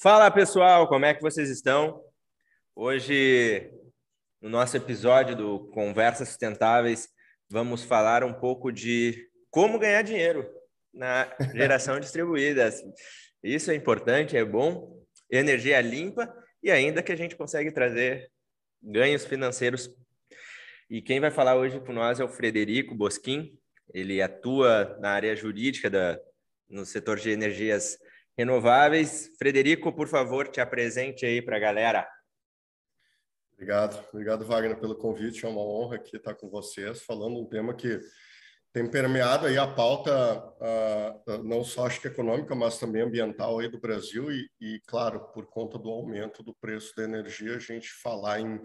Fala pessoal, como é que vocês estão? Hoje, no nosso episódio do Conversas Sustentáveis, vamos falar um pouco de como ganhar dinheiro na geração distribuída. Isso é importante, é bom, energia limpa e ainda que a gente consegue trazer ganhos financeiros. E quem vai falar hoje com nós é o Frederico Bosquin. Ele atua na área jurídica no setor de energias renováveis. Frederico, por favor, te apresente aí para a galera. Obrigado, Wagner, pelo convite. É uma honra aqui estar com vocês, falando um tema que tem permeado aí a pauta, não só acho que econômica, mas também ambiental aí do Brasil e, claro, por conta do aumento do preço da energia, a gente falar em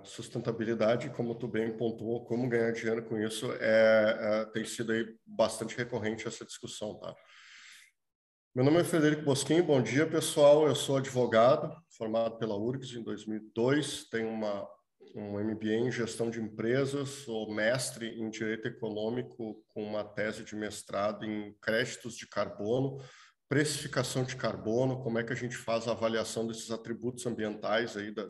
sustentabilidade, como tu bem pontuou, como ganhar dinheiro com isso, tem sido aí bastante recorrente essa discussão, tá? Meu nome é Frederico Bosquin, bom dia pessoal, eu sou advogado, formado pela URGS em 2002, tenho um MBA em gestão de empresas, sou mestre em direito econômico com uma tese de mestrado em créditos de carbono, precificação de carbono, como é que a gente faz a avaliação desses atributos ambientais aí da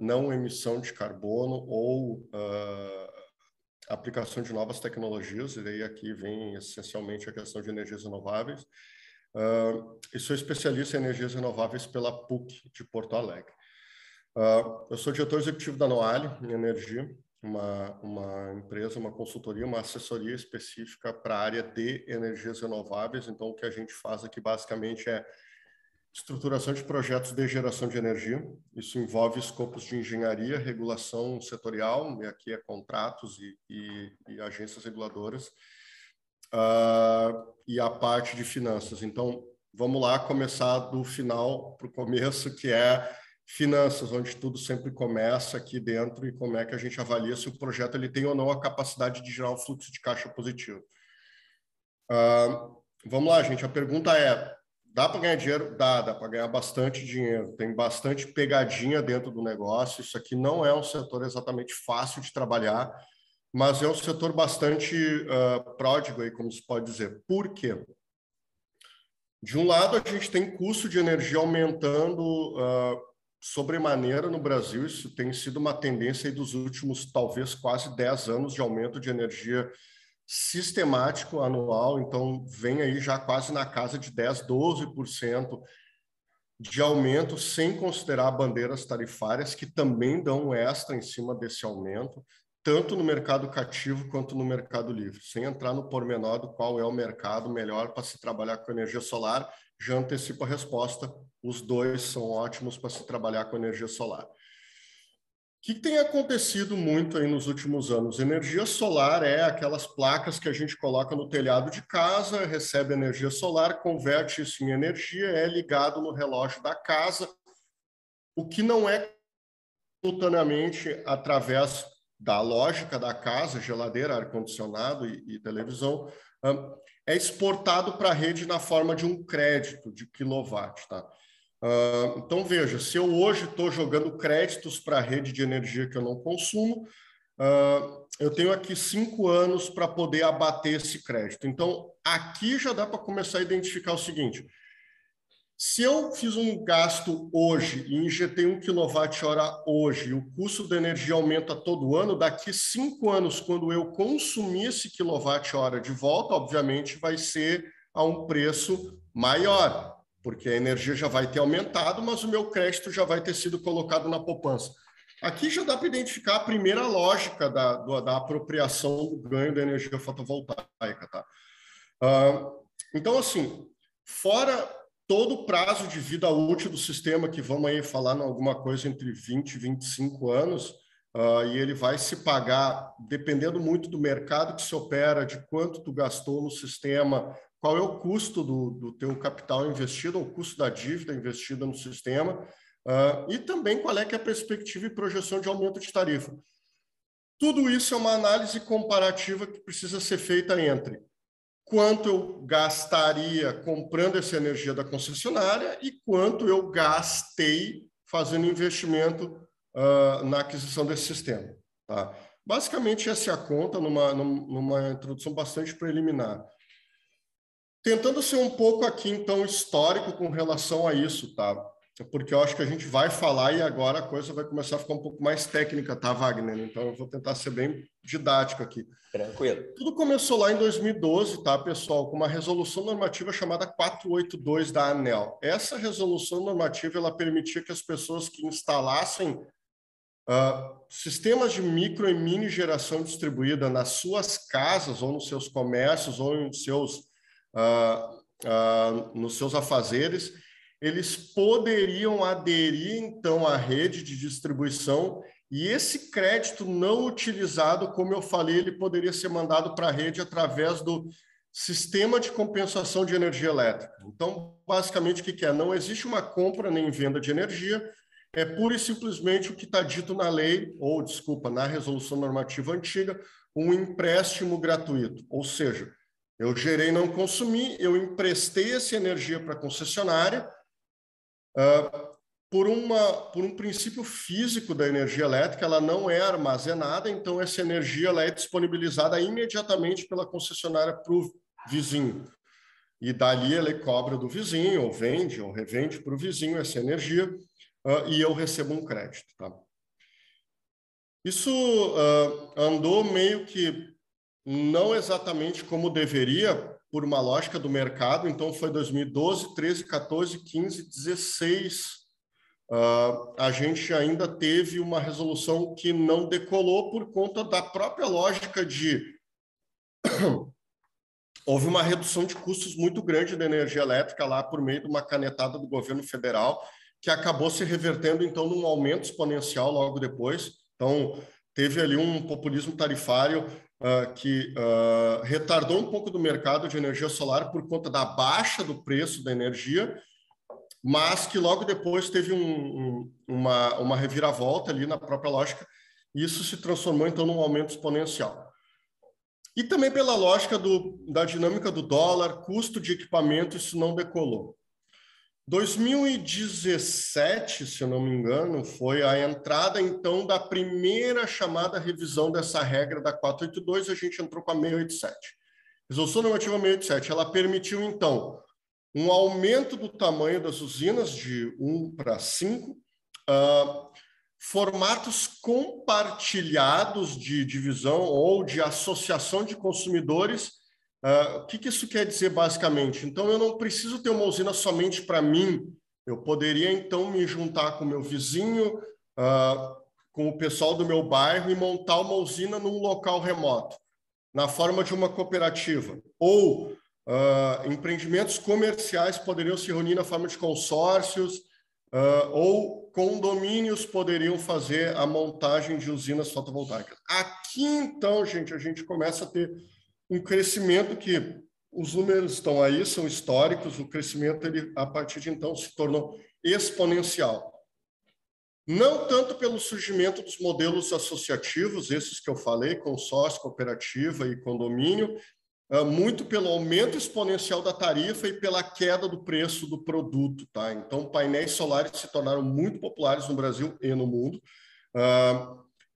não emissão de carbono ou aplicação de novas tecnologias, e daí aqui vem essencialmente a questão de energias renováveis. E sou especialista em energias renováveis pela PUC de Porto Alegre. Eu sou diretor executivo da Noale em Energia, uma empresa, uma consultoria, uma assessoria específica para a área de energias renováveis. Então, o que a gente faz aqui basicamente é estruturação de projetos de geração de energia. Isso envolve escopos de engenharia, regulação setorial, e aqui é contratos e agências reguladoras, e a parte de finanças. Então, vamos lá começar do final para o começo, que é finanças, onde tudo sempre começa aqui dentro e como é que a gente avalia se o projeto ele tem ou não a capacidade de gerar um fluxo de caixa positivo. Vamos lá, gente. A pergunta é: dá para ganhar dinheiro? Dá para ganhar bastante dinheiro. Tem bastante pegadinha dentro do negócio. Isso aqui não é um setor exatamente fácil de trabalhar, mas é um setor bastante pródigo, aí, como se pode dizer. Por quê? De um lado, a gente tem custo de energia aumentando sobremaneira no Brasil. Isso tem sido uma tendência aí dos últimos, talvez, quase 10 anos de aumento de energia sistemático anual, então vem aí já quase na casa de 10, 12% de aumento, sem considerar bandeiras tarifárias, que também dão um extra em cima desse aumento, tanto no mercado cativo quanto no mercado livre. Sem entrar no pormenor do qual é o mercado melhor para se trabalhar com energia solar, já antecipo a resposta, os dois são ótimos para se trabalhar com energia solar. O que tem acontecido muito aí nos últimos anos? Energia solar é aquelas placas que a gente coloca no telhado de casa, recebe energia solar, converte isso em energia, é ligado no relógio da casa, o que não é simultaneamente através da lógica da casa, geladeira, ar-condicionado e televisão, é exportado para a rede na forma de um crédito de quilowatt, tá? Então, veja, se eu hoje estou jogando créditos para a rede de energia que eu não consumo, eu tenho aqui 5 anos para poder abater esse crédito. Então, aqui já dá para começar a identificar o seguinte: se eu fiz um gasto hoje e injetei 1 kWh hoje, e o custo da energia aumenta todo ano, daqui 5 anos, quando eu consumir esse kWh de volta, obviamente vai ser a um preço maior, porque a energia já vai ter aumentado, mas o meu crédito já vai ter sido colocado na poupança. Aqui já dá para identificar a primeira lógica da apropriação do ganho da energia fotovoltaica, tá? Então, assim, fora todo o prazo de vida útil do sistema, que vamos aí falar em alguma coisa entre 20 e 25 anos, e ele vai se pagar, dependendo muito do mercado que se opera, de quanto tu gastou no sistema, qual é o custo do teu capital investido, ou o custo da dívida investida no sistema, e também qual é que é a perspectiva e projeção de aumento de tarifa. Tudo isso é uma análise comparativa que precisa ser feita entre quanto eu gastaria comprando essa energia da concessionária e quanto eu gastei fazendo investimento na aquisição desse sistema. Tá? Basicamente, essa é a conta numa introdução bastante preliminar. Tentando ser um pouco aqui, então, histórico com relação a isso, tá? Porque eu acho que a gente vai falar e agora a coisa vai começar a ficar um pouco mais técnica, tá, Wagner? Então, eu vou tentar ser bem didático aqui. Tranquilo. Tudo começou lá em 2012, tá, pessoal, com uma resolução normativa chamada 482 da ANEEL. Essa resolução normativa, ela permitia que as pessoas que instalassem sistemas de micro e mini geração distribuída nas suas casas ou nos seus comércios ou nos seus afazeres, eles poderiam aderir, então, à rede de distribuição e esse crédito não utilizado, como eu falei, ele poderia ser mandado para a rede através do sistema de compensação de energia elétrica. Então, basicamente, o que é? Não existe uma compra nem venda de energia, é pura e simplesmente o que está dito na lei, ou, desculpa, na resolução normativa antiga, um empréstimo gratuito. Ou seja, eu gerei, não consumi, eu emprestei essa energia para a concessionária, por um princípio físico da energia elétrica, ela não é armazenada, então essa energia ela é disponibilizada imediatamente pela concessionária para o vizinho. E dali ela cobra do vizinho, ou vende, ou revende para o vizinho essa energia, e eu recebo um crédito. Tá? Isso andou meio que não exatamente como deveria, por uma lógica do mercado, então foi 2012, 13, 14, 15, 16... a gente ainda teve uma resolução que não decolou por conta da própria lógica de... Houve uma redução de custos muito grande da energia elétrica lá por meio de uma canetada do governo federal, que acabou se revertendo, então, num aumento exponencial logo depois. Então, teve ali um populismo tarifário que retardou um pouco do mercado de energia solar por conta da baixa do preço da energia, mas que logo depois teve uma reviravolta ali na própria lógica, e isso se transformou, então, num aumento exponencial. E também pela lógica da dinâmica do dólar, custo de equipamento, isso não decolou. 2017, se eu não me engano, foi a entrada, então, da primeira chamada revisão dessa regra da 482, a gente entrou com a 687. Resolução normativa 687, ela permitiu, então, um aumento do tamanho das usinas de 1 para 5, formatos compartilhados de divisão ou de associação de consumidores. O que isso quer dizer, basicamente? Então, eu não preciso ter uma usina somente para mim, eu poderia, então, me juntar com o meu vizinho, com o pessoal do meu bairro e montar uma usina num local remoto, na forma de uma cooperativa. Ou empreendimentos comerciais poderiam se reunir na forma de consórcios, ou condomínios poderiam fazer a montagem de usinas fotovoltaicas. Aqui, então, gente, a gente começa a ter um crescimento que os números estão aí, são históricos, o crescimento, ele, a partir de então, se tornou exponencial. Não tanto pelo surgimento dos modelos associativos, esses que eu falei, consórcio, cooperativa e condomínio, muito pelo aumento exponencial da tarifa e pela queda do preço do produto. Tá? Então, painéis solares se tornaram muito populares no Brasil e no mundo.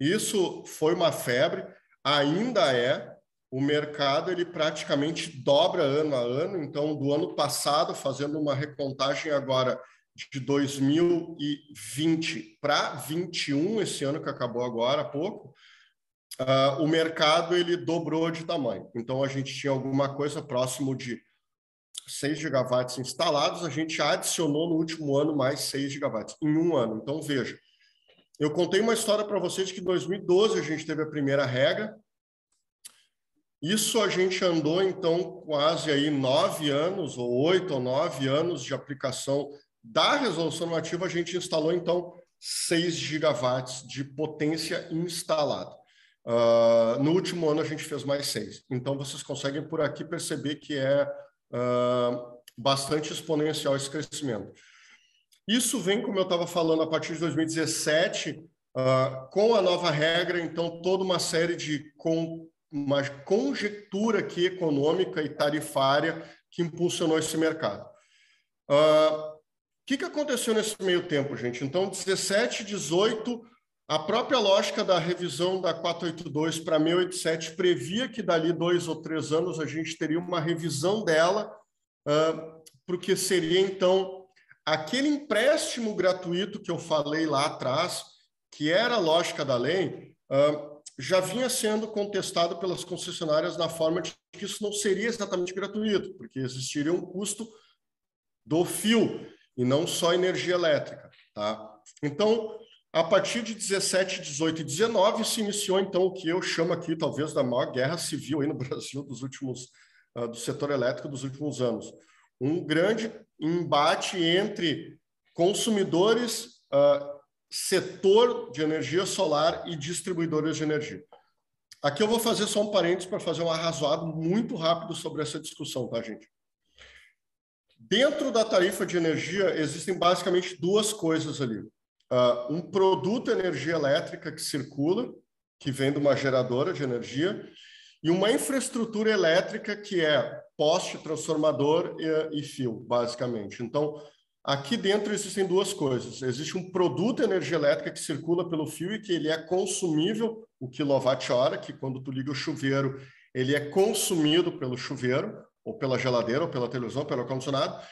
Isso foi uma febre, ainda é. O mercado ele praticamente dobra ano a ano. Então, do ano passado, fazendo uma recontagem agora de 2020 para 2021, esse ano que acabou agora há pouco, o mercado ele dobrou de tamanho. Então, a gente tinha alguma coisa próximo de 6 gigawatts instalados, a gente adicionou no último ano mais 6 gigawatts, em um ano. Então, veja, eu contei uma história para vocês que em 2012 a gente teve a primeira regra. Isso a gente andou, então, quase aí 9 anos, ou 8 ou 9 anos de aplicação da resolução normativa, a gente instalou, então, 6 gigawatts de potência instalada. No último ano, a gente fez mais 6. Então, vocês conseguem, por aqui, perceber que é bastante exponencial esse crescimento. Isso vem, como eu estava falando, a partir de 2017, com a nova regra, então, toda uma série de uma conjectura aqui econômica e tarifária que impulsionou esse mercado. O que aconteceu nesse meio tempo, gente? Então, 17, 18, a própria lógica da revisão da 482 para 687 previa que dali 2 ou 3 anos a gente teria uma revisão dela porque seria, então, aquele empréstimo gratuito que eu falei lá atrás, que era a lógica da lei, já vinha sendo contestado pelas concessionárias na forma de que isso não seria exatamente gratuito, porque existiria um custo do fio e não só energia elétrica, tá? Então, a partir de 17, 18 e 19 se iniciou então o que eu chamo aqui talvez da maior guerra civil aí no Brasil do setor elétrico dos últimos anos. Um grande embate entre consumidores, setor de energia solar e distribuidores de energia. Aqui eu vou fazer só um parênteses para fazer um arrazoado muito rápido sobre essa discussão, tá, gente? Dentro da tarifa de energia, existem basicamente duas coisas ali. Um produto energia elétrica que circula, que vem de uma geradora de energia, e uma infraestrutura elétrica que é poste, transformador e fio, basicamente. Então, aqui dentro existem duas coisas. Existe um produto energia elétrica que circula pelo fio e que ele é consumível, o quilowatt-hora, que quando tu liga o chuveiro, ele é consumido pelo chuveiro, ou pela geladeira, ou pela televisão, pelo ar-condicionado,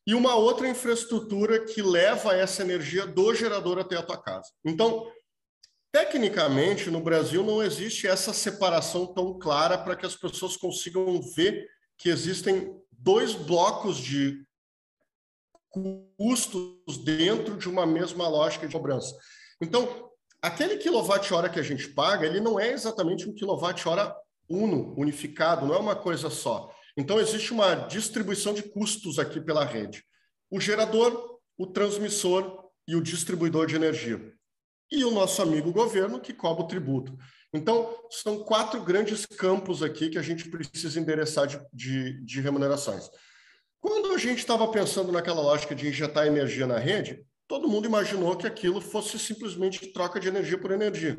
e uma outra infraestrutura que leva essa energia do gerador até a tua casa. Então, tecnicamente, no Brasil não existe essa separação tão clara para que as pessoas consigam ver que existem dois blocos de custos dentro de uma mesma lógica de cobrança. Então, aquele quilowatt-hora que a gente paga, ele não é exatamente um quilowatt-hora unificado, não é uma coisa só. Então, existe uma distribuição de custos aqui pela rede. O gerador, o transmissor e o distribuidor de energia. E o nosso amigo governo, que cobra o tributo. Então, são 4 grandes campos aqui que a gente precisa endereçar de remunerações. Quando a gente estava pensando naquela lógica de injetar energia na rede, todo mundo imaginou que aquilo fosse simplesmente troca de energia por energia.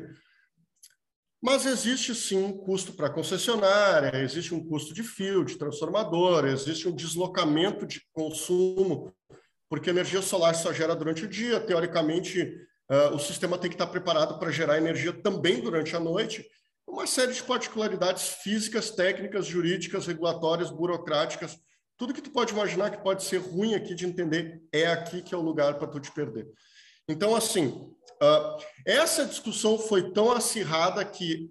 Mas existe sim um custo para a concessionária, existe um custo de fio, de transformador, existe um deslocamento de consumo, porque a energia solar só gera durante o dia, teoricamente o sistema tem que estar preparado para gerar energia também durante a noite, uma série de particularidades físicas, técnicas, jurídicas, regulatórias, burocráticas, tudo que tu pode imaginar que pode ser ruim aqui de entender, é aqui que é o lugar para tu te perder. Então, assim, essa discussão foi tão acirrada que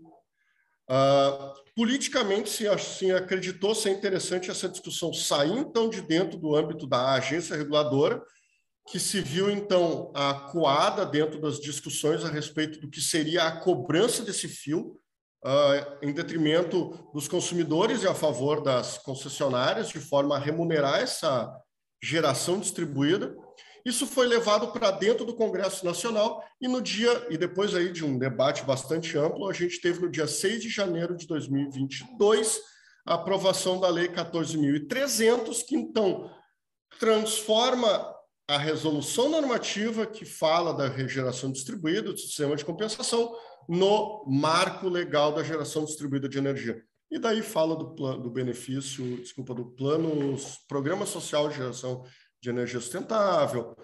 politicamente se assim, acreditou ser interessante essa discussão sair, então, de dentro do âmbito da agência reguladora, que se viu, então, acuada dentro das discussões a respeito do que seria a cobrança desse fio, em detrimento dos consumidores e a favor das concessionárias, de forma a remunerar essa geração distribuída. Isso foi levado para dentro do Congresso Nacional e depois aí de um debate bastante amplo, a gente teve no dia 6 de janeiro de 2022 a aprovação da Lei 14.300, que então transforma a resolução normativa que fala da geração distribuída, do sistema de compensação, no marco legal da geração distribuída de energia. E daí fala do benefício, do programa social de geração de energia sustentável,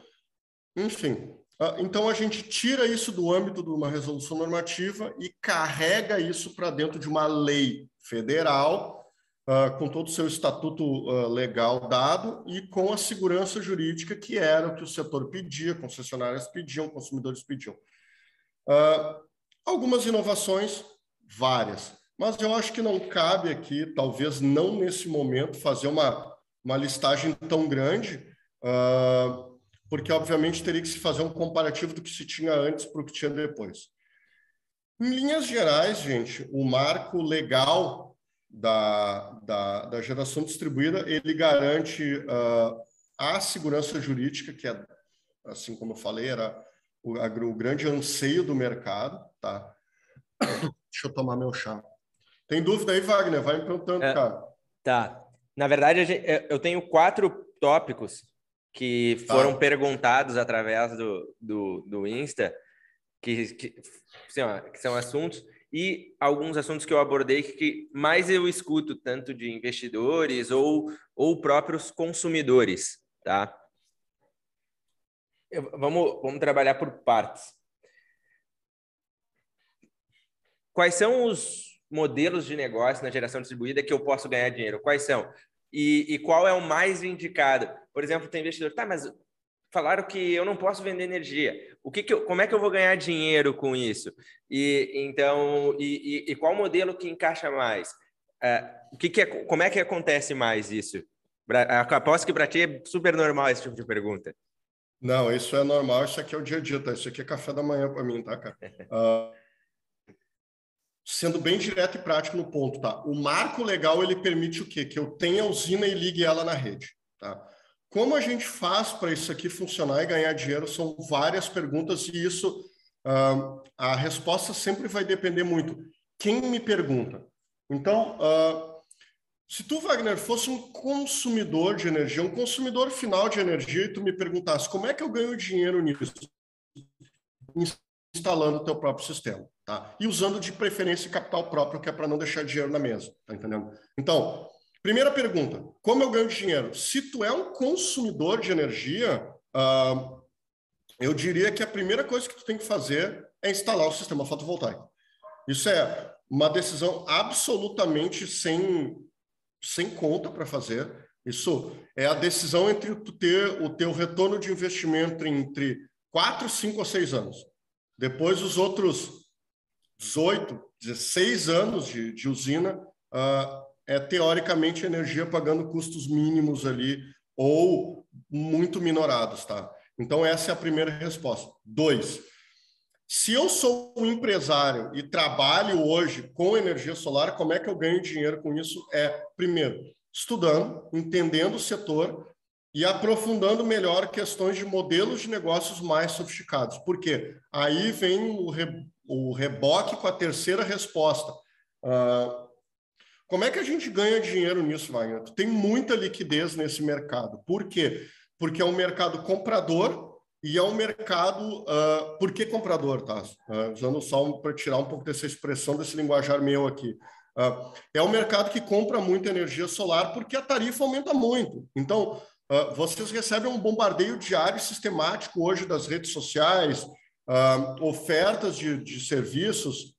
enfim. Então, a gente tira isso do âmbito de uma resolução normativa e carrega isso para dentro de uma lei federal, com todo o seu estatuto legal dado e com a segurança jurídica, que era o que o setor pedia, concessionárias pediam, consumidores pediam. Algumas inovações, várias, mas eu acho que não cabe aqui, talvez não nesse momento, fazer uma listagem tão grande, porque, obviamente, teria que se fazer um comparativo do que se tinha antes para o que tinha depois. Em linhas gerais, gente, o marco legal da geração distribuída, ele garante a segurança jurídica, que é, assim como eu falei, era o grande anseio do mercado. Tá? Deixa eu tomar meu chá. Tem dúvida aí, Wagner? Vai me perguntando, cara. Tá. Na verdade, eu tenho 4 tópicos que foram perguntados através do Insta, que são assuntos, e alguns assuntos que eu abordei que mais eu escuto, tanto de investidores ou próprios consumidores, tá? Vamos trabalhar por partes. Quais são os modelos de negócio na geração distribuída que eu posso ganhar dinheiro? Quais são? e qual é o mais indicado? Por exemplo, tem investidor, tá, mas falaram que eu não posso vender energia. Como é que eu vou ganhar dinheiro com isso? E qual modelo que encaixa mais? Como é que acontece mais isso? Aposto que para ti é super normal esse tipo de pergunta. Não, isso é normal, isso aqui é o dia a dia, tá? Isso aqui é café da manhã para mim, tá, cara? Sendo bem direto e prático no ponto, tá? O marco legal, ele permite o quê? Que eu tenha a usina e ligue ela na rede, tá? Como a gente faz para isso aqui funcionar e ganhar dinheiro? São várias perguntas e isso, a resposta sempre vai depender muito. Quem me pergunta? Então, se tu, Wagner, fosse um consumidor de energia, um consumidor final de energia, e tu me perguntasse como é que eu ganho dinheiro nisso? Instalando o teu próprio sistema, tá? E usando de preferência capital próprio, que é para não deixar dinheiro na mesa, tá entendendo? Então, primeira pergunta, como eu ganho dinheiro? Se tu é um consumidor de energia, eu diria que a primeira coisa que tu tem que fazer é instalar o sistema fotovoltaico. Isso é uma decisão absolutamente sem conta para fazer. Isso é a decisão entre tu ter o teu retorno de investimento entre 4, 5 ou 6 anos. Depois, os outros 18, 16 anos de usina é teoricamente energia pagando custos mínimos ali ou muito minorados, tá? Então, essa é a primeira resposta. 2, se eu sou um empresário e trabalho hoje com energia solar, como é que eu ganho dinheiro com isso? Primeiro, estudando, entendendo o setor e aprofundando melhor questões de modelos de negócios mais sofisticados. Por quê? Aí vem o reboque com a terceira resposta. Como é que a gente ganha dinheiro nisso, Wagner? Tem muita liquidez nesse mercado. Por quê? Porque é um mercado comprador e é um mercado... por que comprador, tá? Usando só para tirar um pouco dessa expressão, desse linguajar meu aqui. É um mercado que compra muita energia solar porque a tarifa aumenta muito. Então, vocês recebem um bombardeio diário e sistemático hoje das redes sociais, ofertas de serviços.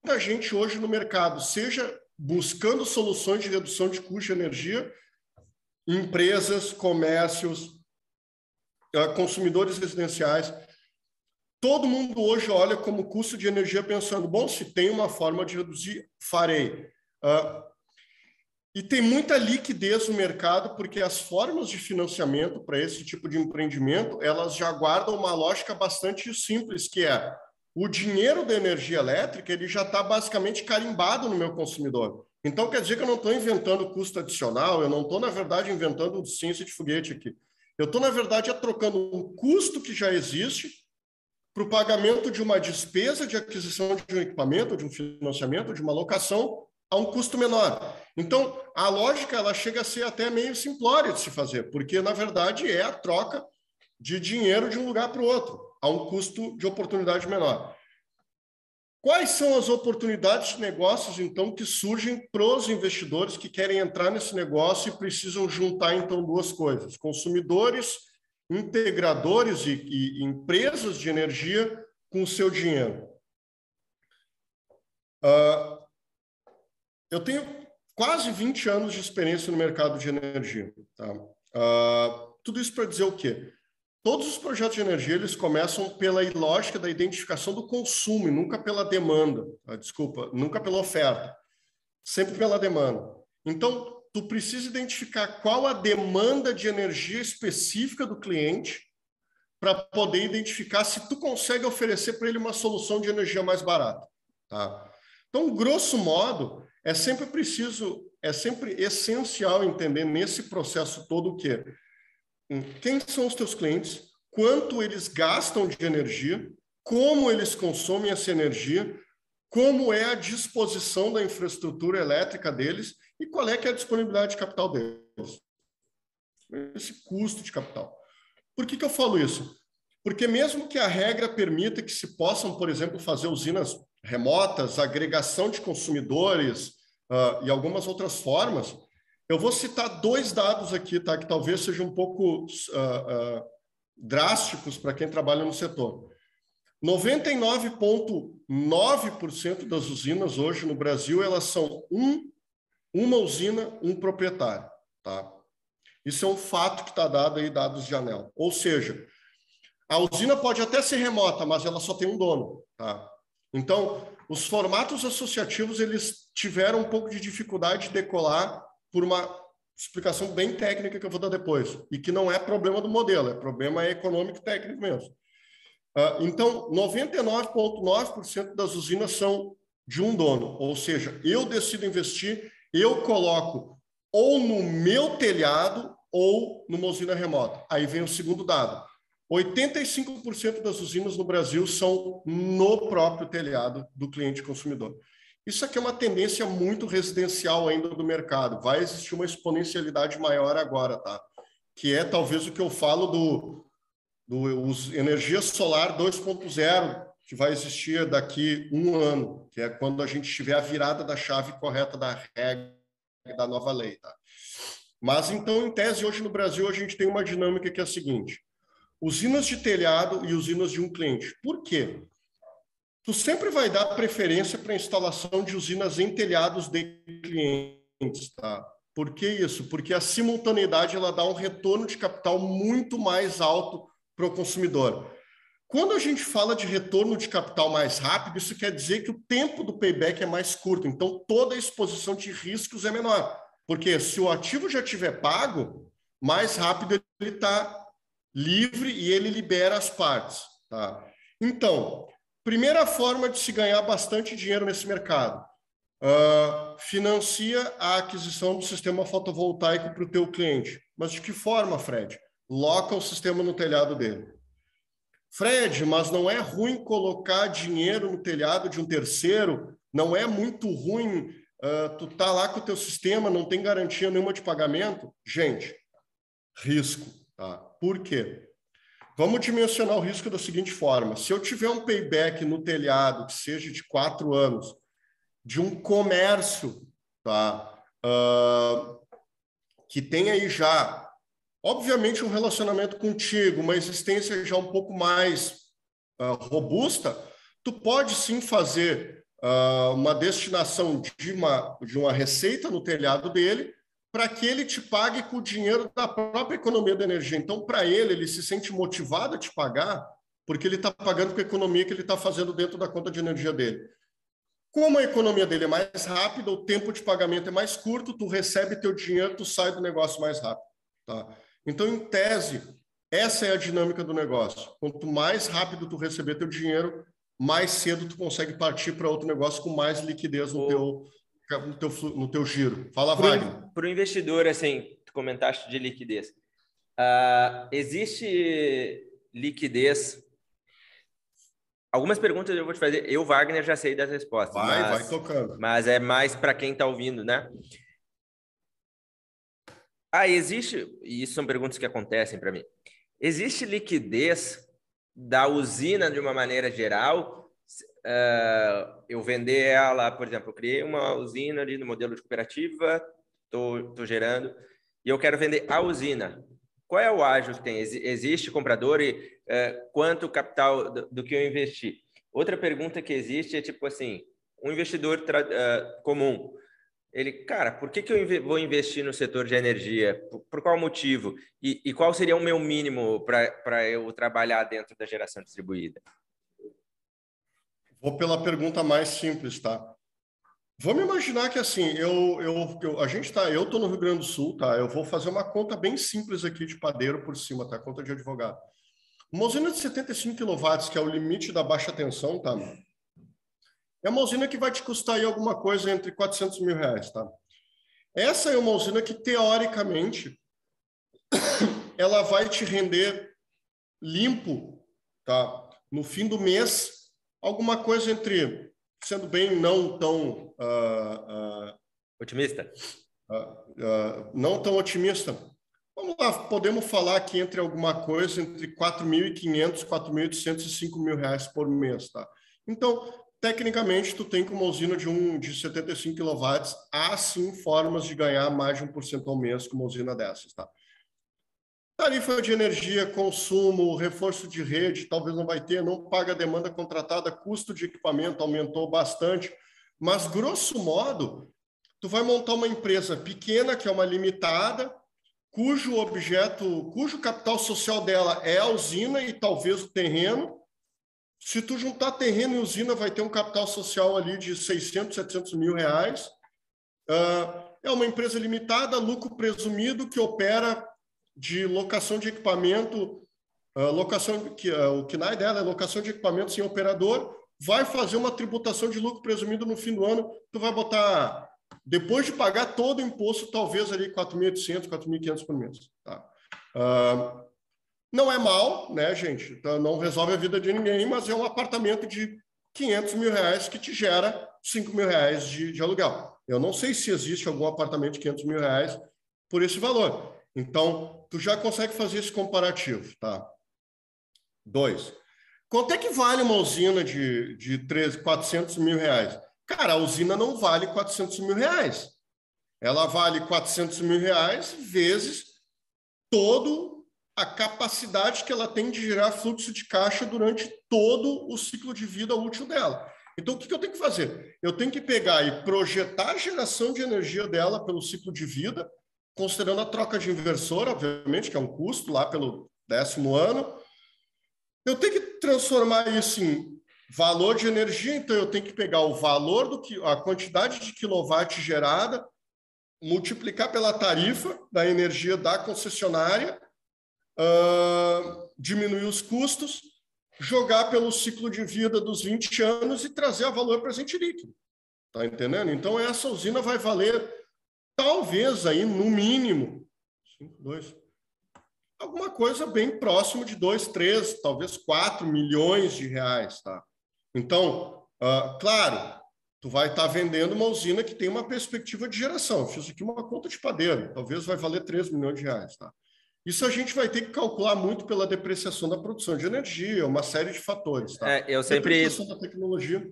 Muita gente hoje no mercado, seja buscando soluções de redução de custo de energia, empresas, comércios, consumidores residenciais, todo mundo hoje olha como custo de energia pensando, bom, se tem uma forma de reduzir, farei. E tem muita liquidez no mercado, porque as formas de financiamento para esse tipo de empreendimento, elas já guardam uma lógica bastante simples, que é o dinheiro da energia elétrica, ele já está basicamente carimbado no meu consumidor. Então, quer dizer que eu não estou inventando custo adicional, eu não estou, na verdade, inventando ciência de foguete aqui. Eu estou, na verdade, trocando um custo que já existe para o pagamento de uma despesa de aquisição de um equipamento, de um financiamento, de uma locação, a um custo menor. Então, a lógica ela chega a ser até meio simplória de se fazer, porque, na verdade, é a troca de dinheiro de um lugar para o outro, a um custo de oportunidade menor. Quais são as oportunidades de negócios, então, que surgem para os investidores que querem entrar nesse negócio e precisam juntar, então, duas coisas? Consumidores, integradores e empresas de energia com o seu dinheiro. Eu tenho quase 20 anos de experiência no mercado de energia. Tá? Tudo isso para dizer o quê? Todos os projetos de energia, eles começam pela lógica da identificação do consumo, e nunca pela demanda. Nunca pela oferta. Sempre pela demanda. Então, tu precisa identificar qual a demanda de energia específica do cliente para poder identificar se tu consegue oferecer para ele uma solução de energia mais barata. Tá? Então, grosso modo, é sempre essencial entender nesse processo todo o quê? Quem são os teus clientes, quanto eles gastam de energia, como eles consomem essa energia, como é a disposição da infraestrutura elétrica deles e qual é que é a disponibilidade de capital deles. Esse custo de capital. Por que eu falo isso? Porque mesmo que a regra permita que se possam, por exemplo, fazer usinas remotas, agregação de consumidores e algumas outras formas, eu vou citar 2 dados aqui, tá, que talvez sejam um pouco drásticos para quem trabalha no setor. 99,9% das usinas hoje no Brasil, elas são Uma usina, um proprietário. Tá? Isso é um fato que está dado aí, dados de ANEEL. Ou seja, a usina pode até ser remota, mas ela só tem um dono. Tá? Então, os formatos associativos eles tiveram um pouco de dificuldade de decolar por uma explicação bem técnica que eu vou dar depois, e que não é problema do modelo, é problema econômico e técnico mesmo. Então, 99,9% das usinas são de um dono, ou seja, eu decido investir, eu coloco ou no meu telhado ou numa usina remota. Aí vem o segundo dado. 85% das usinas no Brasil são no próprio telhado do cliente consumidor. Isso aqui é uma tendência muito residencial ainda do mercado. Vai existir uma exponencialidade maior agora, tá? Que é talvez o que eu falo do energia solar 2.0, que vai existir daqui um ano, que é quando a gente tiver a virada da chave correta da regra da nova lei. Tá? Mas, então, em tese, hoje no Brasil, a gente tem uma dinâmica que é a seguinte: usinas de telhado e usinas de um cliente. Por quê? Tu sempre vai dar preferência para a instalação de usinas em telhados de clientes. Tá? Por que isso? Porque a simultaneidade ela dá um retorno de capital muito mais alto para o consumidor. Quando a gente fala de retorno de capital mais rápido, isso quer dizer que o tempo do payback é mais curto. Então, toda a exposição de riscos é menor. Porque se o ativo já tiver pago, mais rápido ele está livre e ele libera as partes. Tá? Então, primeira forma de se ganhar bastante dinheiro nesse mercado. Financia a aquisição do sistema fotovoltaico para o teu cliente. Mas de que forma, Fred? Loca o sistema no telhado dele. Fred, mas não é ruim colocar dinheiro no telhado de um terceiro? Não é muito ruim tu tá lá com o teu sistema, não tem garantia nenhuma de pagamento? Gente, risco. Tá? Por quê? Vamos dimensionar o risco da seguinte forma. Se eu tiver um payback no telhado que seja de 4 anos, de um comércio, tá? Que tem aí já obviamente, um relacionamento contigo, uma existência já um pouco mais robusta, tu pode sim fazer uma destinação de uma receita no telhado dele para que ele te pague com o dinheiro da própria economia da energia. Então, para ele se sente motivado a te pagar porque ele está pagando com a economia que ele está fazendo dentro da conta de energia dele. Como a economia dele é mais rápida, o tempo de pagamento é mais curto, tu recebe teu dinheiro, tu sai do negócio mais rápido. Tá? Então, em tese, essa é a dinâmica do negócio. Quanto mais rápido tu receber teu dinheiro, mais cedo tu consegue partir para outro negócio com mais liquidez no teu giro. Fala, Wagner. Para o investidor, assim, tu comentaste de liquidez. Existe liquidez? Algumas perguntas eu vou te fazer. Eu, Wagner, já sei das respostas. Vai tocando. Mas é mais para quem está ouvindo, né? Existe, e isso são perguntas que acontecem para mim, existe liquidez da usina de uma maneira geral? Eu vender ela, por exemplo, eu criei uma usina ali no modelo de cooperativa, estou gerando, e eu quero vender a usina. Qual é o ágio que tem? Existe comprador e quanto capital do que eu investi? Outra pergunta que existe é tipo assim, um investidor comum, ele, cara, por que eu vou investir no setor de energia? Por qual motivo? E qual seria o meu mínimo para eu trabalhar dentro da geração distribuída? Vou pela pergunta mais simples, tá? Vamos imaginar que assim, eu estou no Rio Grande do Sul, tá? Eu vou fazer uma conta bem simples aqui de padeiro por cima, tá? Conta de advogado. Uma usina de 75 kW, que é o limite da baixa tensão, tá? É uma usina que vai te custar aí alguma coisa entre 400 mil reais, tá? Essa é uma usina que, teoricamente, ela vai te render limpo, tá? No fim do mês, alguma coisa entre, sendo bem não tão... otimista? Não tão otimista. Vamos lá, podemos falar aqui entre alguma coisa entre 4.500, 4.800 e 5 mil reais por mês, tá? Então, tecnicamente, tu tem com uma usina de 75 kW, há sim formas de ganhar mais de 1% ao mês com uma usina dessas, tá? Tarifa de energia, consumo, reforço de rede, talvez não vai ter, não paga demanda contratada, custo de equipamento aumentou bastante, mas, grosso modo, tu vai montar uma empresa pequena, que é uma limitada, cujo capital social dela é a usina e talvez o terreno. Se tu juntar terreno e usina, vai ter um capital social ali de 600, 700 mil reais. É uma empresa limitada, lucro presumido, que opera de locação de equipamento, o KNAI dela é locação de equipamento sem operador, vai fazer uma tributação de lucro presumido no fim do ano, tu vai botar, depois de pagar todo o imposto, talvez ali 4.800, 4.500 por mês. Tá? Não é mal, né, gente? Então, não resolve a vida de ninguém, mas é um apartamento de 500 mil reais que te gera 5 mil reais de aluguel. Eu não sei se existe algum apartamento de 500 mil reais por esse valor. Então, tu já consegue fazer esse comparativo, tá? 2. Quanto é que vale uma usina de 400 mil reais? Cara, a usina não vale 400 mil reais. Ela vale 400 mil reais vezes todo a capacidade que ela tem de gerar fluxo de caixa durante todo o ciclo de vida útil dela. Então, o que eu tenho que fazer? Eu tenho que pegar e projetar a geração de energia dela pelo ciclo de vida, considerando a troca de inversor, obviamente, que é um custo lá pelo 10º ano. Eu tenho que transformar isso em valor de energia, então eu tenho que pegar o valor a quantidade de quilowatt gerada, multiplicar pela tarifa da energia da concessionária, diminuir os custos, jogar pelo ciclo de vida dos 20 anos e trazer a valor presente líquido. Tá entendendo? Então, essa usina vai valer, talvez, aí, no mínimo, 2, alguma coisa bem próximo de 2, 3, talvez 4 milhões de reais. Tá? Então, claro, tu vai estar vendendo uma usina que tem uma perspectiva de geração. Eu fiz aqui uma conta de padeiro, talvez vai valer 3 milhões de reais. Tá? Isso a gente vai ter que calcular muito pela depreciação da produção de energia, uma série de fatores. Tá? Eu sempre... Depreciação da tecnologia.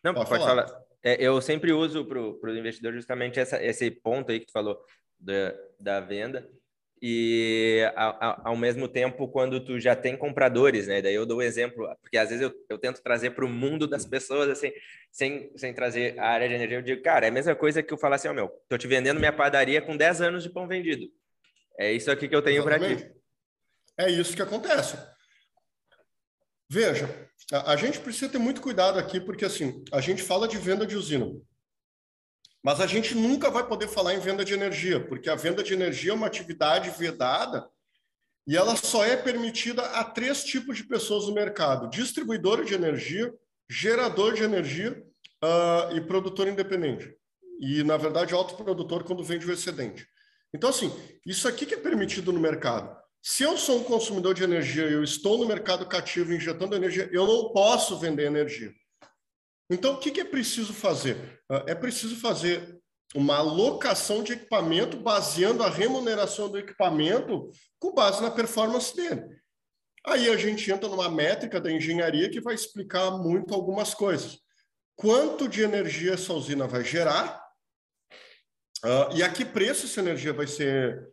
Não, pode falar. Eu sempre uso para o investidor justamente esse ponto aí que tu falou da venda. E, ao mesmo tempo, quando tu já tem compradores, né? Daí eu dou o exemplo, porque às vezes eu tento trazer para o mundo das pessoas, assim, sem trazer a área de energia. Eu digo, cara, é a mesma coisa que eu falar assim, tô te vendendo minha padaria com 10 anos de pão vendido. É isso aqui que eu tenho para ti. É isso que acontece. Veja, a gente precisa ter muito cuidado aqui, porque assim, a gente fala de venda de usina, mas a gente nunca vai poder falar em venda de energia, porque a venda de energia é uma atividade vedada e ela só é permitida a 3 tipos de pessoas no mercado: distribuidor de energia, gerador de energia e produtor independente. E, na verdade, autoprodutor quando vende o excedente. Então, assim, isso aqui que é permitido no mercado. Se eu sou um consumidor de energia e eu estou no mercado cativo injetando energia, eu não posso vender energia. Então, o que é preciso fazer? É preciso fazer uma alocação de equipamento baseando a remuneração do equipamento com base na performance dele. Aí a gente entra numa métrica da engenharia que vai explicar muito algumas coisas. Quanto de energia essa usina vai gerar e a que preço essa energia vai ser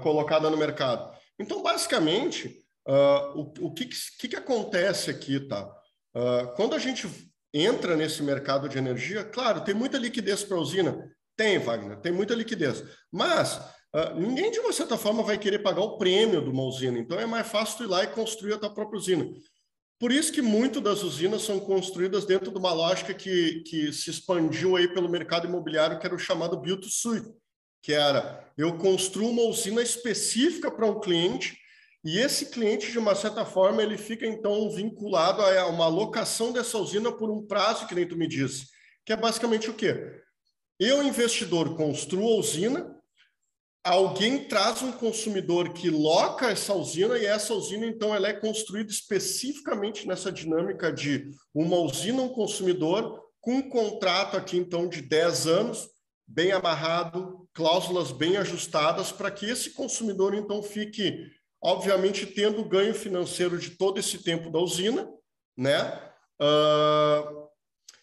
colocada no mercado. Então, basicamente, o que acontece aqui, tá? Quando a gente entra nesse mercado de energia, claro, tem muita liquidez para a usina. Tem, Wagner, tem muita liquidez. Mas ninguém, de uma certa forma, vai querer pagar o prêmio de uma usina. Então, é mais fácil tu ir lá e construir a tua própria usina. Por isso que muitas das usinas são construídas dentro de uma lógica que se expandiu aí pelo mercado imobiliário, que era o chamado Build to Suit, que era, eu construo uma usina específica para um cliente e esse cliente, de uma certa forma, ele fica, então, vinculado a uma alocação dessa usina por um prazo, que nem tu me disse, que é basicamente o quê? Eu, investidor, construo a usina, alguém traz um consumidor que loca essa usina e essa usina, então, ela é construída especificamente nessa dinâmica de uma usina, um consumidor, com um contrato aqui, então, de 10 anos, bem amarrado, cláusulas bem ajustadas, para que esse consumidor, então, fique, obviamente, tendo o ganho financeiro de todo esse tempo da usina, né?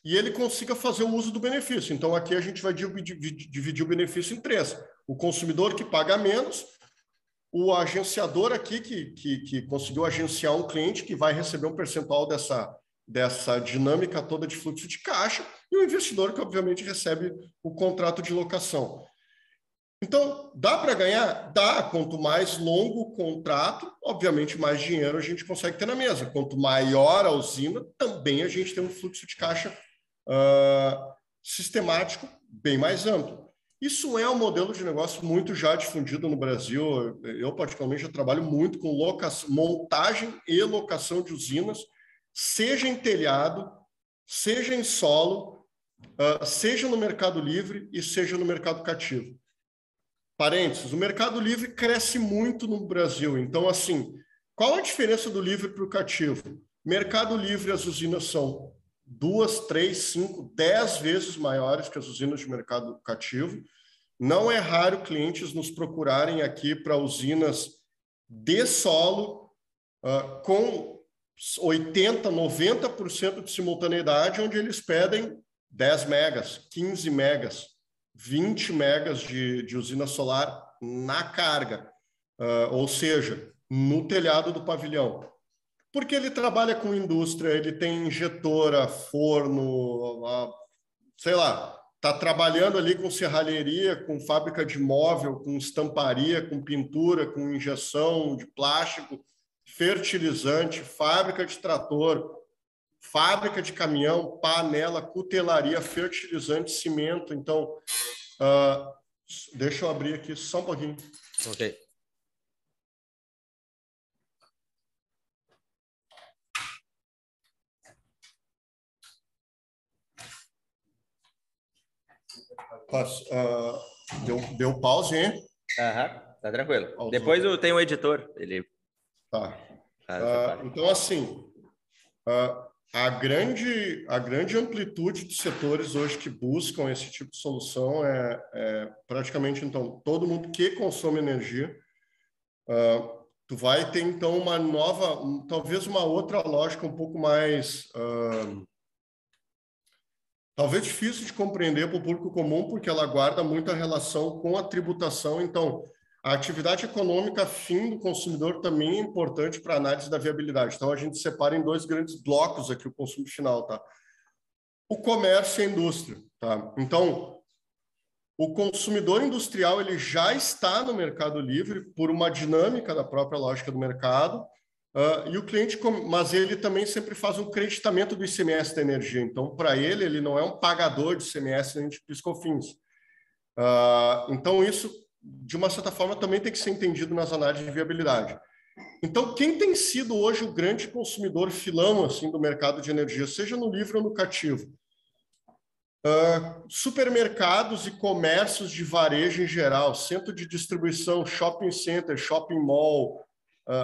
E ele consiga fazer o uso do benefício. Então, aqui a gente vai dividir o benefício em 3. O consumidor que paga menos, o agenciador aqui que conseguiu agenciar um cliente que vai receber um percentual dessa dinâmica toda de fluxo de caixa, e o investidor que, obviamente, recebe o contrato de locação. Então, dá para ganhar? Dá. Quanto mais longo o contrato, obviamente, mais dinheiro a gente consegue ter na mesa. Quanto maior a usina, também a gente tem um fluxo de caixa sistemático bem mais amplo. Isso é um modelo de negócio muito já difundido no Brasil. Eu, particularmente, já trabalho muito com montagem e locação de usinas, seja em telhado, seja em solo, seja no mercado livre e seja no mercado cativo. Parênteses, o mercado livre cresce muito no Brasil. Então, assim, qual a diferença do livre para o cativo? Mercado livre, as usinas são 2, 3, 5, 10 vezes maiores que as usinas de mercado cativo. Não é raro clientes nos procurarem aqui para usinas de solo com 80%, 90% de simultaneidade, onde eles pedem 10 megas, 15 megas, 20 megas de usina solar na carga, ou seja, no telhado do pavilhão. Porque ele trabalha com indústria, ele tem injetora, forno, sei lá, está trabalhando ali com serralheria, com fábrica de móvel, com estamparia, com pintura, com injeção de plástico, fertilizante, fábrica de trator, fábrica de caminhão, panela, cutelaria, fertilizante, cimento. Então, deixa eu abrir aqui só um pouquinho. Ok. Deu pause, hein? Tá tranquilo. Pausou. Depois eu tenho o editor. Ele tá. faz essa parte. Então, assim, a grande amplitude de setores hoje que buscam esse tipo de solução é praticamente, então, todo mundo que consome energia. Tu vai ter, então, uma nova, talvez uma outra lógica um pouco mais... talvez difícil de compreender para o público comum, porque ela guarda muita relação com a tributação. Então, a atividade econômica fim do consumidor também é importante para a análise da viabilidade. Então, a gente separa em dois grandes blocos aqui o consumo final, tá? O comércio e a indústria, tá? Então, o consumidor industrial ele já está no mercado livre por uma dinâmica da própria lógica do mercado, e o cliente, mas ele também sempre faz um creditamento do ICMS da energia. Então, para ele não é um pagador de ICMS nem de PIS/COFINS. Então, isso, de uma certa forma, também tem que ser entendido nas análises de viabilidade. Então, quem tem sido hoje o grande consumidor filão assim, do mercado de energia, seja no livre ou no cativo? Supermercados e comércios de varejo em geral, centro de distribuição, shopping center, shopping mall,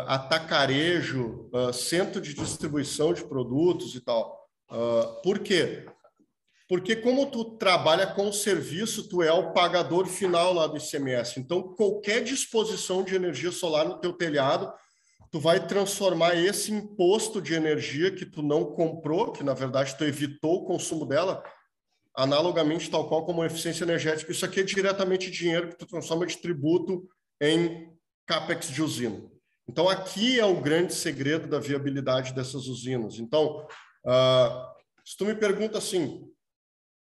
atacarejo, centro de distribuição de produtos e tal. Por quê? Porque como tu trabalha com serviço, tu é o pagador final lá do ICMS. Então, qualquer disposição de energia solar no teu telhado, tu vai transformar esse imposto de energia que tu não comprou, que na verdade tu evitou o consumo dela, analogamente, tal qual como eficiência energética. Isso aqui é diretamente dinheiro que tu transforma de tributo em CAPEX de usina. Então, aqui é o grande segredo da viabilidade dessas usinas. Então, se tu me pergunta assim,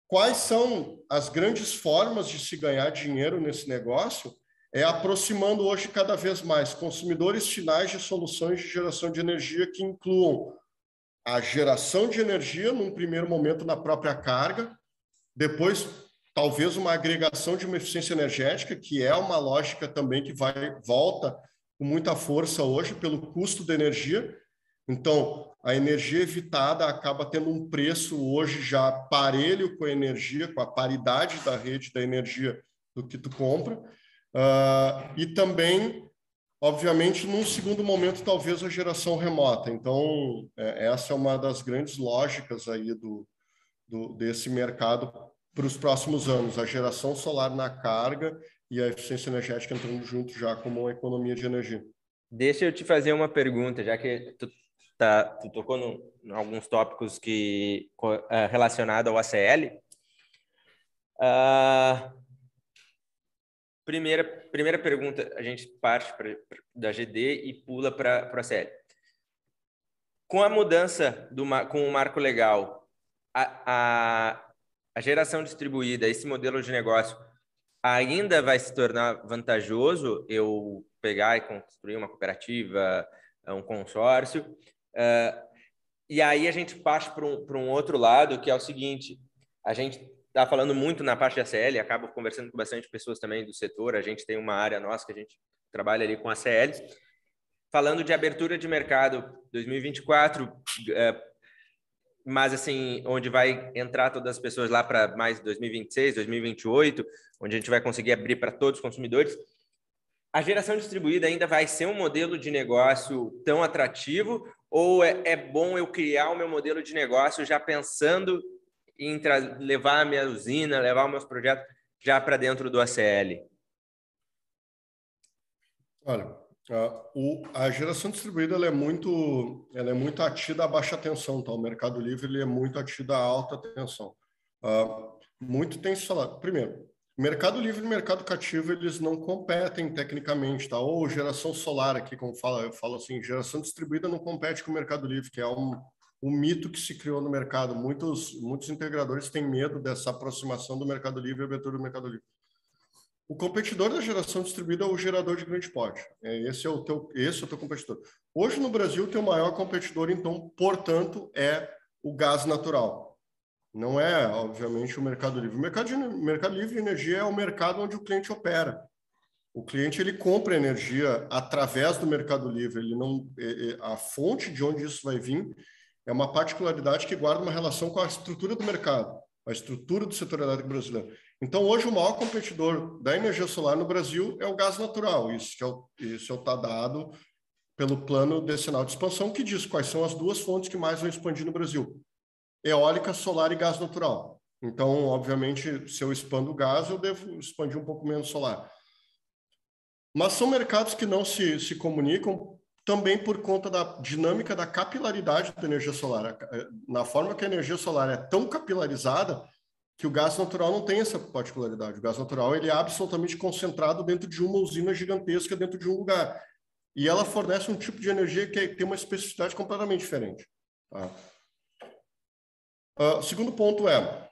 quais são as grandes formas de se ganhar dinheiro nesse negócio, é aproximando hoje cada vez mais consumidores finais de soluções de geração de energia que incluam a geração de energia, num primeiro momento, na própria carga, depois, talvez uma agregação de uma eficiência energética, que é uma lógica também que volta com muita força hoje pelo custo da energia. Então, a energia evitada acaba tendo um preço hoje já parelho com a energia, com a paridade da rede da energia do que tu compra. E também, obviamente, num segundo momento, talvez a geração remota. Então, essa é uma das grandes lógicas aí desse mercado para os próximos anos, a geração solar na carga e a eficiência energética entrando junto já como uma economia de energia. Deixa eu te fazer uma pergunta, já que tu tocou em alguns tópicos relacionados ao ACL. Primeira pergunta, a gente parte da GD e pula para o ACL. Com a mudança com o marco legal, a geração distribuída, esse modelo de negócio, ainda vai se tornar vantajoso eu pegar e construir uma cooperativa, um consórcio. E aí a gente passa para um outro lado, que é o seguinte: a gente está falando muito na parte da CL, acabo conversando com bastante pessoas também do setor, a gente tem uma área nossa que a gente trabalha ali com a CL, falando de abertura de mercado 2024, mas assim, onde vai entrar todas as pessoas lá para mais 2026, 2028, onde a gente vai conseguir abrir para todos os consumidores. A geração distribuída ainda vai ser um modelo de negócio tão atrativo, ou é bom eu criar o meu modelo de negócio já pensando em levar a minha usina, levar os meus projetos já para dentro do ACL? Olha, a geração distribuída ela é muito atida a baixa tensão, tá? O Mercado Livre ele é muito atido a alta tensão. Muito tem se falado. Primeiro, Mercado Livre e Mercado Cativo eles não competem tecnicamente, tá? Ou geração solar aqui, como eu falo assim, geração distribuída não compete com o Mercado Livre, que é um mito que se criou no mercado. Muitos integradores têm medo dessa aproximação do Mercado Livre e abertura do Mercado Livre. O competidor da geração distribuída é o gerador de grande porte. Esse é o teu competidor. Hoje no Brasil, o teu maior competidor, então, portanto, é o gás natural. Não é, obviamente, o Mercado Livre. O Mercado Livre de energia é o mercado onde o cliente opera. O cliente ele compra energia através do Mercado Livre. Ele não, a fonte de onde isso vai vir é uma particularidade que guarda uma relação com a estrutura do mercado, a estrutura do setor elétrico brasileiro. Então, hoje, o maior competidor da energia solar no Brasil é o gás natural. Isso está dado pelo plano decenal de expansão, que diz quais são as duas fontes que mais vão expandir no Brasil: eólica, solar e gás natural. Então, obviamente, se eu expando o gás, eu devo expandir um pouco menos solar. Mas são mercados que não se comunicam também por conta da dinâmica da capilaridade da energia solar. Na forma que a energia solar é tão capilarizada, que o gás natural não tem essa particularidade. O gás natural ele é absolutamente concentrado dentro de uma usina gigantesca, dentro de um lugar. E ela fornece um tipo de energia que tem uma especificidade completamente diferente. Tá? Segundo ponto é,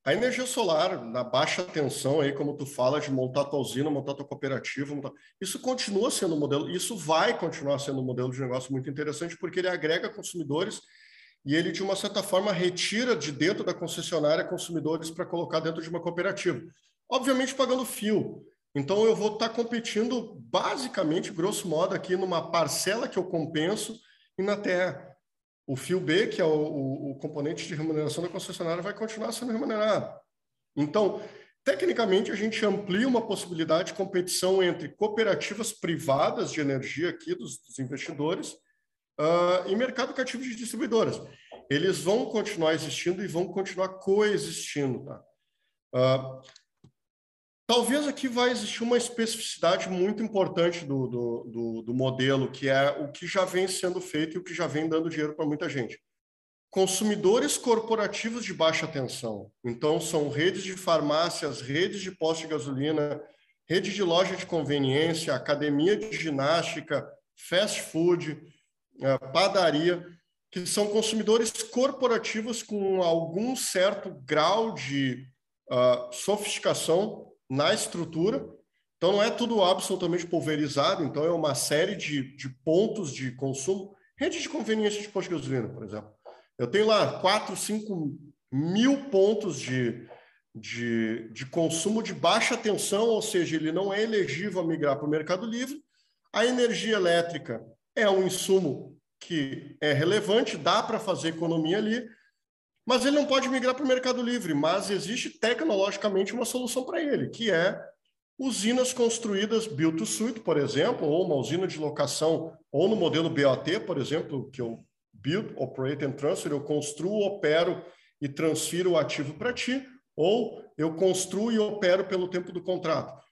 a energia solar, na baixa tensão, aí, como tu fala, de montar tua usina, montar tua cooperativa, isso continua sendo um modelo, isso vai continuar sendo um modelo de negócio muito interessante, porque ele agrega consumidores e ele, de uma certa forma, retira de dentro da concessionária consumidores para colocar dentro de uma cooperativa. Obviamente, pagando fio. Então, eu vou estar competindo, basicamente, grosso modo, aqui numa parcela que eu compenso e na terra. O fio B, que é o componente de remuneração da concessionária, vai continuar sendo remunerado. Então, tecnicamente, a gente amplia uma possibilidade de competição entre cooperativas privadas de energia aqui dos investidores e mercado cativo de distribuidoras. Eles vão continuar existindo e vão continuar coexistindo. Tá? Talvez aqui vai existir uma especificidade muito importante do modelo, que é o que já vem sendo feito e o que já vem dando dinheiro para muita gente. Consumidores corporativos de baixa tensão. Então, são redes de farmácias, redes de postos de gasolina, rede de loja de conveniência, academia de ginástica, fast food, padaria, que são consumidores corporativos com algum certo grau de sofisticação na estrutura. Então, não é tudo absolutamente pulverizado, então é uma série de pontos de consumo. Rede de conveniência de posto de gasolina, por exemplo. Eu tenho lá 4, 5 mil pontos de consumo de baixa tensão, ou seja, ele não é elegível a migrar para o Mercado Livre. A energia elétrica é um insumo que é relevante, dá para fazer economia ali, mas ele não pode migrar para o Mercado Livre, mas existe tecnologicamente uma solução para ele, que é usinas construídas build to suit, por exemplo, ou uma usina de locação, ou no modelo BOT, por exemplo, que eu build, operate and transfer, eu construo, opero e transfiro o ativo para ti, ou eu construo e opero pelo tempo do contrato.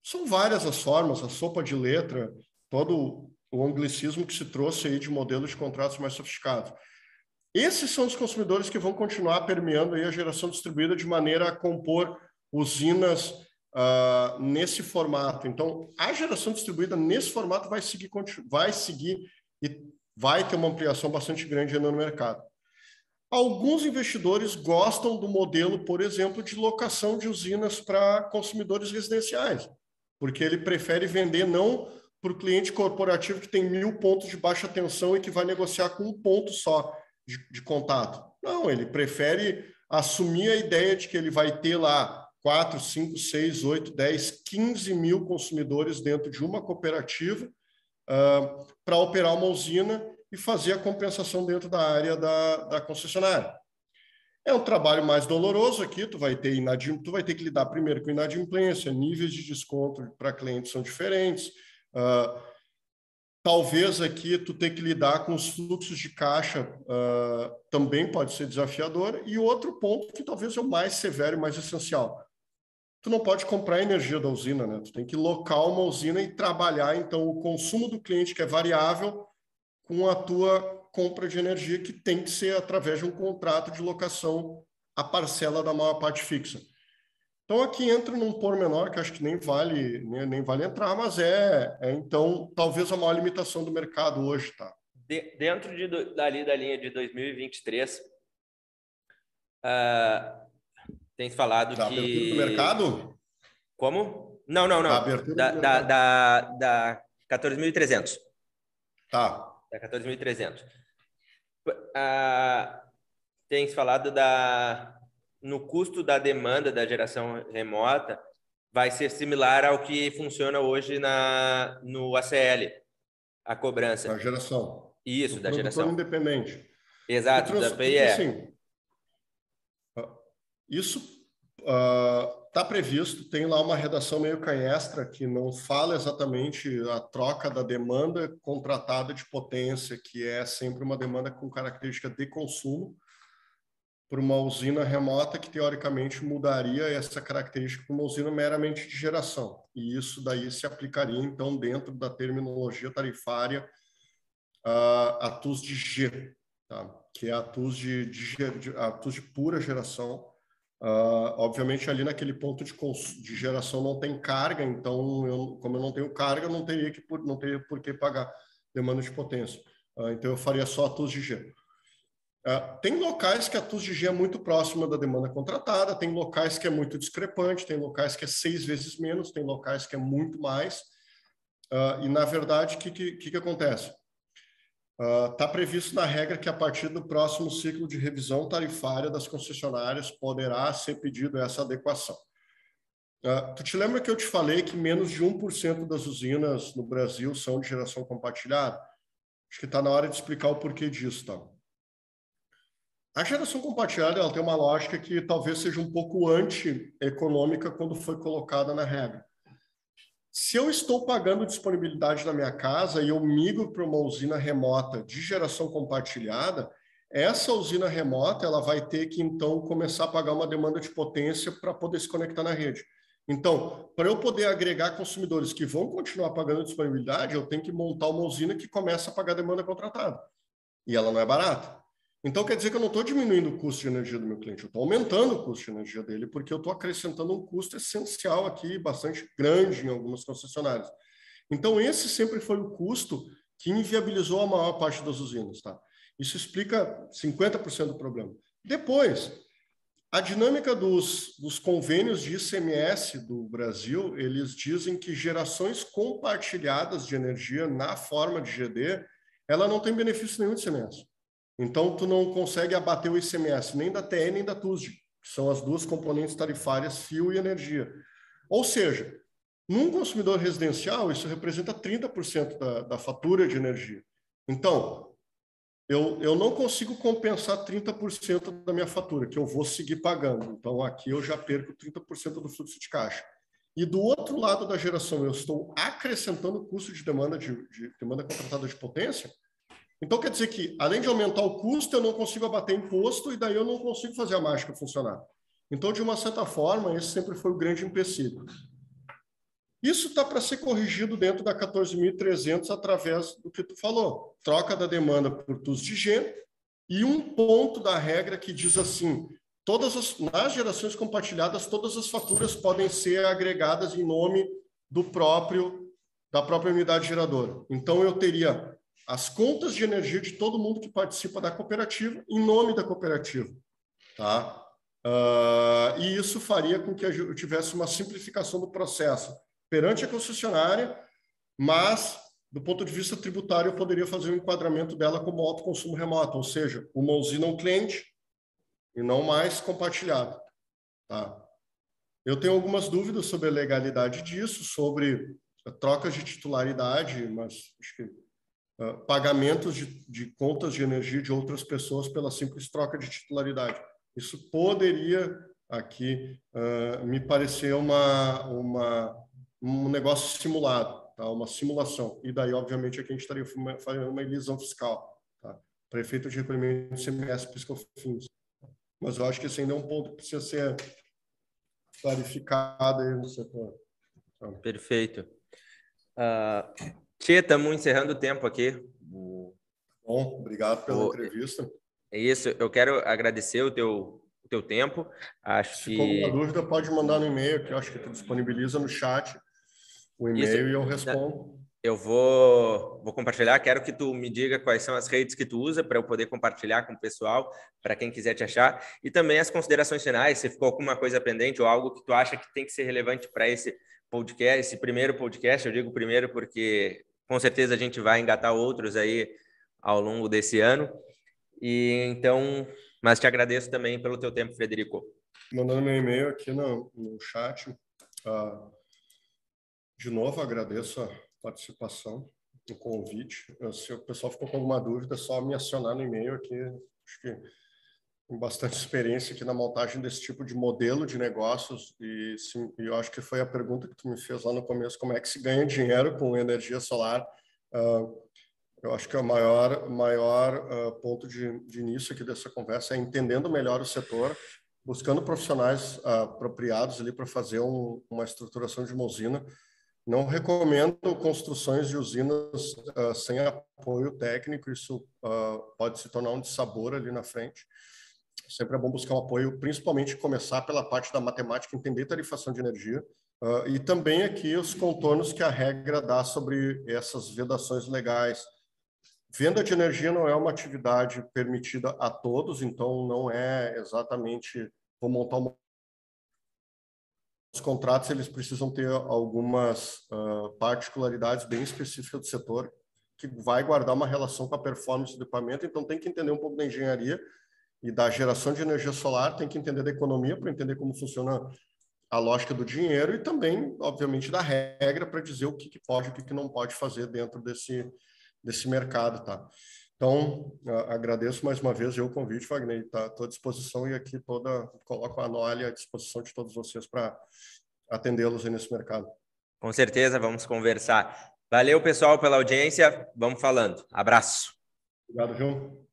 São várias as formas, a sopa de letra, todo o anglicismo que se trouxe aí de modelos de contratos mais sofisticados. Esses são os consumidores que vão continuar permeando aí a geração distribuída de maneira a compor usinas nesse formato. Então, a geração distribuída nesse formato vai seguir e vai ter uma ampliação bastante grande ainda no mercado. Alguns investidores gostam do modelo, por exemplo, de locação de usinas para consumidores residenciais, porque ele prefere vender não para o cliente corporativo que tem 1.000 pontos de baixa tensão e que vai negociar com um ponto só de contato. Não, ele prefere assumir a ideia de que ele vai ter lá 4, 5, 6, 8, 10, 15 mil consumidores dentro de uma cooperativa para operar uma usina e fazer a compensação dentro da área da concessionária. É um trabalho mais doloroso aqui, tu vai ter que lidar primeiro com inadimplência, níveis de desconto para clientes são diferentes, talvez aqui tu ter que lidar com os fluxos de caixa também pode ser desafiador, e outro ponto que talvez é o mais severo e mais essencial, tu não pode comprar a energia da usina, né? Tu tem que locar uma usina e trabalhar, então, o consumo do cliente, que é variável, com a tua compra de energia, que tem que ser através de um contrato de locação, a parcela da maior parte fixa. Então, aqui entra num pormenor que acho que nem vale entrar, mas então, talvez a maior limitação do mercado hoje, tá? Dentro da linha de 2023, tem falado da que... abertura do mercado? Como? Não. Da abertura do mercado. Da 14.300. Tá. Da 14.300. Tem falado no custo da demanda da geração remota vai ser similar ao que funciona hoje no ACL, a cobrança. Da geração. Isso, da geração. Produtor independente. Exato, da PE. Porque, assim, isso está previsto, tem lá uma redação meio canhestra que não fala exatamente a troca da demanda contratada de potência, que é sempre uma demanda com característica de consumo, por uma usina remota que, teoricamente, mudaria essa característica para uma usina meramente de geração. E isso daí se aplicaria, então, dentro da terminologia tarifária, a TUS de G, tá? Que é a TUS a TUS de pura geração. Obviamente, ali naquele ponto de geração não tem carga, então, como eu não tenho carga, não teria por que pagar demanda de potência. Então, eu faria só a TUS de G. Tem locais que a TUS de G é muito próxima da demanda contratada, tem locais que é muito discrepante, tem locais que é 6 vezes menos, tem locais que é muito mais. E, na verdade, o que acontece? Está previsto na regra que, a partir do próximo ciclo de revisão tarifária das concessionárias, poderá ser pedido essa adequação. Tu te lembra que eu te falei que menos de 1% das usinas no Brasil são de geração compartilhada? Acho que está na hora de explicar o porquê disso, tá? A geração compartilhada ela tem uma lógica que talvez seja um pouco anti-econômica quando foi colocada na regra. Se eu estou pagando disponibilidade na minha casa e eu migro para uma usina remota de geração compartilhada, essa usina remota ela vai ter que, então, começar a pagar uma demanda de potência para poder se conectar na rede. Então, para eu poder agregar consumidores que vão continuar pagando disponibilidade, eu tenho que montar uma usina que começa a pagar demanda contratada. E ela não é barata. Então, quer dizer que eu não estou diminuindo o custo de energia do meu cliente, eu estou aumentando o custo de energia dele, porque eu estou acrescentando um custo essencial aqui, bastante grande em algumas concessionárias. Então, esse sempre foi o custo que inviabilizou a maior parte das usinas. Tá? Isso explica 50% do problema. Depois, a dinâmica dos convênios de ICMS do Brasil, eles dizem que gerações compartilhadas de energia na forma de GD, ela não tem benefício nenhum de ICMS. Então, tu não consegue abater o ICMS nem da TE nem da TUSD, que são as duas componentes tarifárias, fio e energia. Ou seja, num consumidor residencial, isso representa 30% da fatura de energia. Então, eu não consigo compensar 30% da minha fatura, que eu vou seguir pagando. Então, aqui eu já perco 30% do fluxo de caixa. E do outro lado da geração, eu estou acrescentando o custo de demanda contratada de potência. Então, quer dizer que, além de aumentar o custo, eu não consigo abater imposto e daí eu não consigo fazer a mágica funcionar. Então, de uma certa forma, esse sempre foi o grande empecilho. Isso está para ser corrigido dentro da 14.300 através do que tu falou. Troca da demanda por TUS de G e um ponto da regra que diz assim, nas gerações compartilhadas, todas as faturas podem ser agregadas em nome da própria unidade geradora. Então, eu teria as contas de energia de todo mundo que participa da cooperativa em nome da cooperativa, tá? E isso faria com que eu tivesse uma simplificação do processo perante a concessionária, mas, do ponto de vista tributário, eu poderia fazer o enquadramento dela como autoconsumo remoto, ou seja, uma usina um cliente e não mais compartilhado. Tá? Eu tenho algumas dúvidas sobre a legalidade disso, sobre trocas de titularidade, mas acho que pagamentos de contas de energia de outras pessoas pela simples troca de titularidade. Isso poderia aqui me parecer um negócio simulado, tá? Uma simulação. E daí, obviamente, aqui a gente estaria fazendo uma elisão fiscal. Tá? Para efeito de recolhimento de ICMS, PIS/COFINS. Mas eu acho que esse ainda é um ponto que precisa ser clarificado aí no setor. Tá? Perfeito. Tia, estamos encerrando o tempo aqui. Bom, obrigado pela entrevista. É isso, eu quero agradecer o teu tempo. Se ficou alguma dúvida, pode mandar no e-mail, que eu acho que tu disponibiliza no chat o e-mail e eu respondo. Eu vou compartilhar, quero que tu me diga quais são as redes que tu usa para eu poder compartilhar com o pessoal, para quem quiser te achar, e também as considerações finais, se ficou alguma coisa pendente ou algo que tu acha que tem que ser relevante para esse podcast, esse primeiro podcast. Eu digo primeiro porque com certeza a gente vai engatar outros aí ao longo desse ano. E então, mas te agradeço também pelo teu tempo, Frederico. Mandando meu e-mail aqui no chat. De novo, agradeço a participação, o convite. Se o pessoal ficou com alguma dúvida, é só me acionar no e-mail aqui. Acho que tenho bastante experiência aqui na montagem desse tipo de modelo de negócios e eu acho que foi a pergunta que tu me fez lá no começo, como é que se ganha dinheiro com energia solar. Eu acho que o maior ponto de início aqui dessa conversa é entendendo melhor o setor, buscando profissionais apropriados ali para fazer uma estruturação de uma usina. Não recomendo construções de usinas sem apoio técnico, isso pode se tornar um dissabor ali na frente. Sempre é bom buscar um apoio, principalmente começar pela parte da matemática, entender tarifação de energia, e também aqui os contornos que a regra dá sobre essas vedações legais. Venda de energia não é uma atividade permitida a todos, então não é exatamente vou montar os contratos, eles precisam ter algumas particularidades bem específicas do setor, que vai guardar uma relação com a performance do equipamento, então tem que entender um pouco da engenharia e da geração de energia solar, tem que entender da economia para entender como funciona a lógica do dinheiro e também, obviamente, da regra para dizer o que pode e o que não pode fazer dentro desse mercado, tá? Então, agradeço mais uma vez o convite, Wagner, está à tua disposição e aqui coloco a Noalia à disposição de todos vocês para atendê-los aí nesse mercado. Com certeza, vamos conversar. Valeu, pessoal, pela audiência. Vamos falando. Abraço. Obrigado, João.